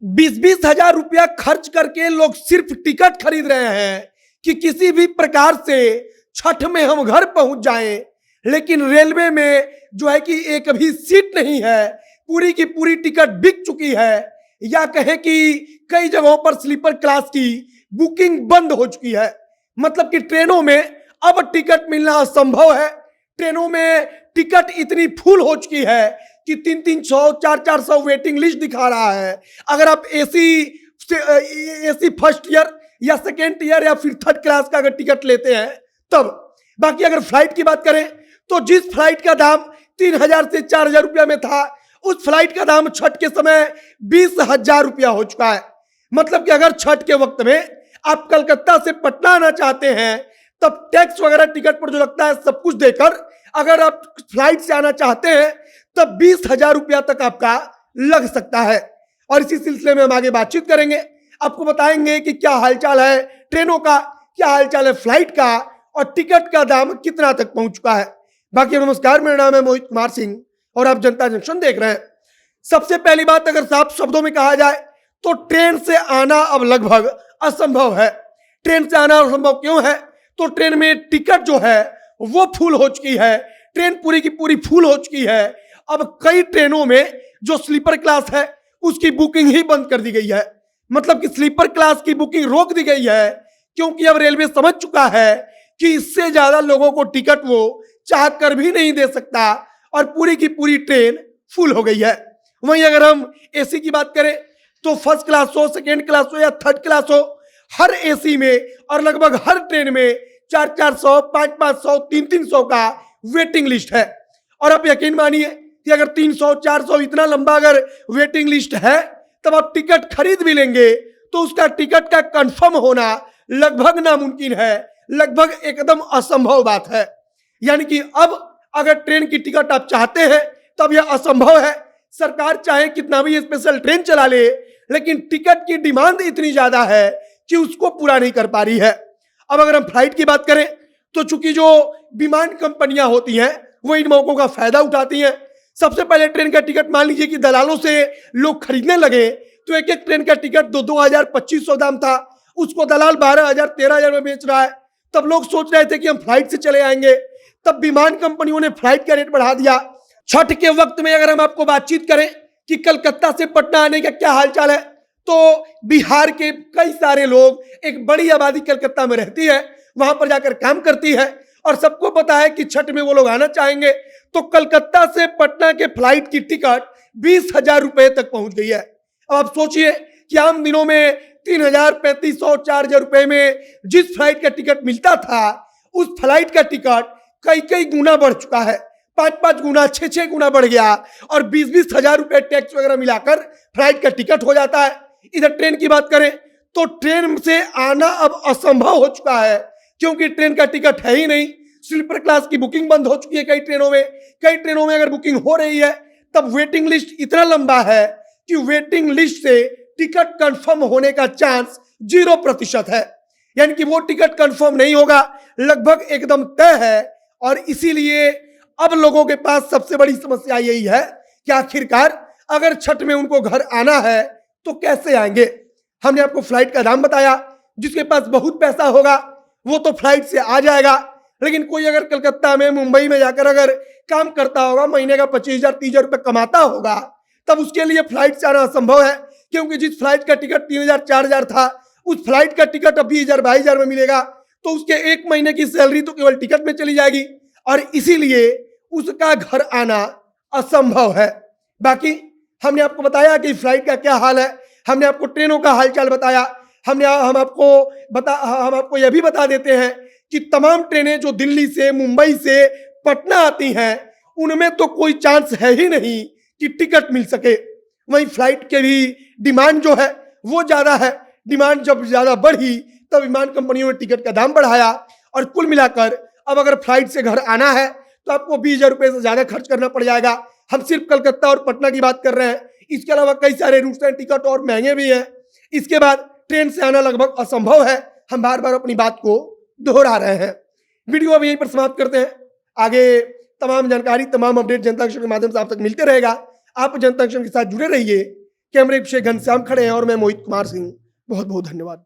बीस बीस हजार रुपया खर्च करके लोग सिर्फ टिकट खरीद रहे हैं कि किसी भी प्रकार से छठ में हम घर पहुंच जाएं। लेकिन रेलवे में जो है कि एक भी सीट नहीं है, पूरी की पूरी टिकट बिक चुकी है, या कहें कि कई जगहों पर स्लीपर क्लास की बुकिंग बंद हो चुकी है। मतलब कि ट्रेनों में अब टिकट मिलना असंभव है। ट्रेनों में टिकट इतनी फुल हो चुकी है कि 300-300 400-400 वेटिंग लिस्ट दिखा रहा है। अगर आप एसी फर्स्ट ईयर या सेकेंड ईयर या फिर थर्ड क्लास का अगर टिकट लेते हैं तब। बाकी अगर फ्लाइट की बात करें तो जिस फ्लाइट का दाम 3000 से 4000 रुपया में था, उस फ्लाइट का दाम छठ के समय 20,000 रुपया हो चुका है। मतलब कि अगर छठ के वक्त में आप कलकत्ता से पटना आना चाहते हैं तब टैक्स वगैरह टिकट पर जो लगता है सब कुछ देकर अगर आप फ्लाइट से आना चाहते हैं तब 20,000 रुपया तक आपका लग सकता है। और इसी सिलसिले में हम आगे बातचीत करेंगे, आपको बताएंगे कि क्या हालचाल है ट्रेनों का, क्या हालचाल है फ्लाइट का, और टिकट का दाम कितना तक पहुंच चुका है। बाकी नमस्कार, मेरा नाम है मोहित कुमार सिंह और आप जनता जंक्शन देख रहे हैं। सबसे पहली बात अगर साफ शब्दों में कहा जाए तो ट्रेन से आना अब लगभग असंभव है। ट्रेन से आना असंभव क्यों है? तो ट्रेन में टिकट जो है वो फुल हो चुकी है, ट्रेन पूरी की पूरी फुल हो चुकी है। अब कई ट्रेनों में जो स्लीपर क्लास है उसकी बुकिंग ही बंद कर दी गई है। मतलब कि स्लीपर क्लास की बुकिंग रोक दी गई है, क्योंकि अब रेलवे समझ चुका है कि इससे ज्यादा लोगों को टिकट वो चाह कर भी नहीं दे सकता और पूरी की पूरी ट्रेन फुल हो गई है। वहीं अगर हम एसी की बात करें तो फर्स्ट क्लास हो, सेकेंड क्लास हो या थर्ड क्लास हो, हर एसी में और लगभग हर ट्रेन में 400-400, 500-500, 300-300 का वेटिंग लिस्ट है। और आप यकीन मानिए कि अगर 300-400 इतना लंबा अगर वेटिंग लिस्ट है तब आप टिकट खरीद भी लेंगे तो उसका टिकट का कंफर्म होना लगभग नामुमकिन है, लगभग एकदम असंभव बात है। यानी कि अब अगर ट्रेन की टिकट आप चाहते हैं तब यह असंभव है। सरकार चाहे कितना भी स्पेशल ट्रेन चला ले, लेकिन टिकट की डिमांड इतनी ज्यादा है कि उसको पूरा नहीं कर पा रही है। अब अगर हम फ्लाइट की बात करें तो चूंकि जो विमान कंपनियां होती हैं वो इन मौकों का फायदा उठाती हैं। सबसे पहले ट्रेन का टिकट मान लीजिए कि दलालों से लोग खरीदने लगे तो एक एक ट्रेन का टिकट 2,000 2,500 दाम था, उसको दलाल 12,000 13,000 में बेच रहा है। तब लोग सोच रहे थे कि हम फ्लाइट से चले आएंगे, तब विमान कंपनियों ने फ्लाइट का रेट बढ़ा दिया। छठ के वक्त में अगर हम आपको बातचीत करें कि कलकत्ता से पटना आने का क्या हालचाल है, तो बिहार के कई सारे लोग, एक बड़ी आबादी कलकत्ता में रहती है, वहां पर जाकर काम करती है और सबको पता है कि छठ में वो लोग आना चाहेंगे। तो कलकत्ता से पटना के फ्लाइट की टिकट 20,000 रुपए तक पहुंच गई है। अब आप सोचिए कि आम दिनों में 3,000, 3,500, 4,000 रुपए में जिस फ्लाइट का टिकट मिलता था उस फ्लाइट का टिकट कई कई गुना बढ़ चुका है, 5-5 गुना, 6-6 गुना बढ़ गया और 20-20 हजार रुपए टैक्स वगैरह मिलाकर फ्लाइट का टिकट हो जाता है। इधर ट्रेन की बात करें तो ट्रेन से आना अब असंभव हो चुका है, क्योंकि ट्रेन का टिकट है ही नहीं। स्लीपर क्लास की बुकिंग बंद हो चुकी है कई ट्रेनों में। कई ट्रेनों में अगर बुकिंग हो रही है तब वेटिंग लिस्ट इतना लंबा है कि वेटिंग लिस्ट से टिकट कंफर्म होने का चांस 0% है। यानी कि वो टिकट कंफर्म नहीं होगा, लगभग एकदम तय है। और इसीलिए अब लोगों के पास सबसे बड़ी समस्या यही है कि आखिरकार अगर छठ में उनको घर आना है तो कैसे आएंगे। हमने आपको फ्लाइट का दाम बताया, जिसके पास बहुत पैसा होगा वो तो फ्लाइट से आ जाएगा, लेकिन कोई अगर कलकत्ता में, मुंबई में जाकर अगर काम करता होगा, महीने का 25,000 30,000 रुपये कमाता होगा, तब उसके लिए फ्लाइट से आना असंभव है। क्योंकि जिस फ्लाइट का टिकट 3,000 4,000 था उस फ्लाइट का टिकट अब 20,000 22,000 में मिलेगा, तो उसके एक महीने की सैलरी तो केवल टिकट में चली जाएगी और इसीलिए उसका घर आना असंभव है। बाकी हमने आपको बताया कि फ्लाइट का क्या हाल है, हमने आपको ट्रेनों का हालचाल बताया, हम आपको यह भी बता देते हैं कि तमाम ट्रेनें जो दिल्ली से, मुंबई से पटना आती हैं उनमें तो कोई चांस है ही नहीं कि टिकट मिल सके। वहीं फ्लाइट के भी डिमांड जो है वो ज्यादा है। डिमांड जब ज्यादा बढ़ी तब विमान कंपनियों ने टिकट का दाम बढ़ाया और कुल मिलाकर अब अगर फ्लाइट से घर आना है तो आपको 20,000 रुपए से ज्यादा खर्च करना पड़ जाएगा। हम सिर्फ कलकत्ता और पटना की बात कर रहे हैं, इसके अलावा कई सारे रूट्स एंड टिकट और महंगे भी हैं। इसके बाद ट्रेन से आना लगभग असंभव है। हम बार बार अपनी बात को दोहरा रहे हैं। वीडियो अब यहीं पर समाप्त करते हैं। आगे तमाम जानकारी, तमाम अपडेट जनता जंक्शन के माध्यम से आप तक मिलते रहेगा। आप जनता जंक्शन के साथ जुड़े रहिए। कैमरे से घनश्याम खड़े हैं और मैं मोहित कुमार सिंह। बहुत बहुत धन्यवाद।